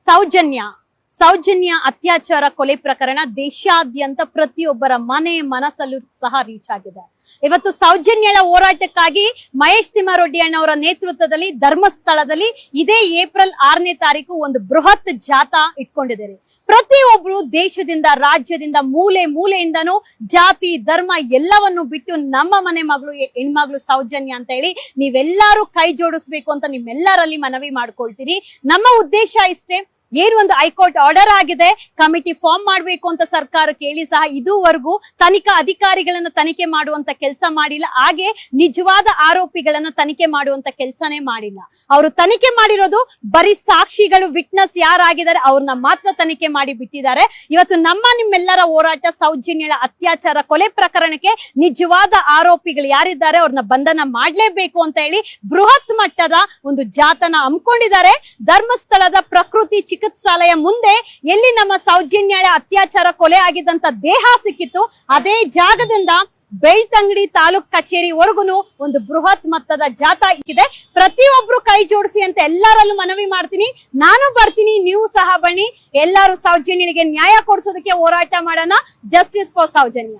ಸೌಜನ್ಯ ಅತ್ಯಾಚಾರ ಕೊಲೆ ಪ್ರಕರಣ ದೇಶಾದ್ಯಂತ ಪ್ರತಿಯೊಬ್ಬರ ಮನಸ್ಸಲ್ಲೂ ಸಹ ರೀಚ್ ಆಗಿದೆ. ಇವತ್ತು ಸೌಜನ್ಯಳ ಹೋರಾಟಕ್ಕಾಗಿ ಮಹೇಶ್ ತಿಮ್ಮಾರೆಡ್ಡಿ ಅಣ್ಣವರ ನೇತೃತ್ವದಲ್ಲಿ ಧರ್ಮಸ್ಥಳದಲ್ಲಿ ಇದೇ ಏಪ್ರಿಲ್ 6ನೇ ತಾರೀಕು ಒಂದು ಬೃಹತ್ ಜಾಥಾ ಇಟ್ಕೊಂಡಿದ್ದಾರೆ. ಪ್ರತಿಯೊಬ್ರು ದೇಶದಿಂದ ರಾಜ್ಯದಿಂದ ಮೂಲೆಯಿಂದನೂ ಜಾತಿ ಧರ್ಮ ಎಲ್ಲವನ್ನು ಬಿಟ್ಟು ನಮ್ಮ ಮನೆ ಮಗಳು ಹೆಣ್ಮಗಳು ಸೌಜನ್ಯ ಅಂತ ಹೇಳಿ ನೀವೆಲ್ಲರೂ ಕೈ ಜೋಡಿಸ್ಬೇಕು ಅಂತ ನಿಮ್ಮೆಲ್ಲರಲ್ಲಿ ಮನವಿ ಮಾಡ್ಕೊಳ್ತೀರಿ. ನಮ್ಮ ಉದ್ದೇಶ ಇಷ್ಟೇ. ಏನು ಒಂದು ಹೈಕೋರ್ಟ್ ಆರ್ಡರ್ ಆಗಿದೆ, ಕಮಿಟಿ ಫಾರ್ಮ್ ಮಾಡಬೇಕು ಅಂತ ಸರ್ಕಾರ ಕೇಳಿ ಸಹ ಇದುವರೆಗೂ ತನಿಖಾ ಅಧಿಕಾರಿಗಳನ್ನ ತನಿಖೆ ಮಾಡುವಂತ ಕೆಲಸ ಮಾಡಿಲ್ಲ. ಹಾಗೆ ನಿಜವಾದ ಆರೋಪಿಗಳನ್ನ ತನಿಖೆ ಮಾಡುವಂತ ಕೆಲಸನೇ ಮಾಡಿಲ್ಲ. ಅವರು ತನಿಖೆ ಮಾಡಿರೋದು ಬರೀ ಸಾಕ್ಷಿಗಳು, ವಿಟ್ನೆಸ್ ಯಾರಾಗಿದ್ದಾರೆ ಅವ್ರನ್ನ ಮಾತ್ರ ತನಿಖೆ ಮಾಡಿ ಬಿಟ್ಟಿದ್ದಾರೆ. ಇವತ್ತು ನಿಮ್ಮೆಲ್ಲರ ಹೋರಾಟ ಸೌಜನ್ಯಳ ಅತ್ಯಾಚಾರ ಕೊಲೆ ಪ್ರಕರಣಕ್ಕೆ ನಿಜವಾದ ಆರೋಪಿಗಳು ಯಾರಿದ್ದಾರೆ ಅವ್ರನ್ನ ಬಂಧನ ಮಾಡ್ಲೇಬೇಕು ಅಂತ ಹೇಳಿ ಬೃಹತ್ ಮಟ್ಟದ ಒಂದು ಜಾಥಾನ ಹಮ್ಮಿಕೊಂಡಿದ್ದಾರೆ. ಧರ್ಮಸ್ಥಳದ ಪ್ರಕೃತಿ ಚಿಕಿತ್ಸಾಲಯ ಮುಂದೆ ಎಲ್ಲಿ ನಮ್ಮ ಸೌಜನ್ಯಳ ಅತ್ಯಾಚಾರ ಕೊಲೆ ಆಗಿದ್ದಂತ ದೇಹ ಸಿಕ್ಕಿತ್ತು, ಅದೇ ಜಾಗದಿಂದ ಬೆಳ್ತಂಗಡಿ ತಾಲೂಕ್ ಕಚೇರಿವರೆಗೂ ಒಂದು ಬೃಹತ್ ಮಟ್ಟದ ಜಾಥಾ ಇದೆ. ಪ್ರತಿಯೊಬ್ರು ಕೈ ಜೋಡಿಸಿ ಅಂತ ಎಲ್ಲರಲ್ಲೂ ಮನವಿ ಮಾಡ್ತೀನಿ. ನಾನು ಬರ್ತೀನಿ, ನೀವು ಸಹ ಬನ್ನಿ. ಎಲ್ಲರೂ ಸೌಜನ್ಯನಿಗೆ ನ್ಯಾಯ ಕೊಡಿಸೋದಕ್ಕೆ ಹೋರಾಟ ಮಾಡೋಣ. Justice for Soujanya.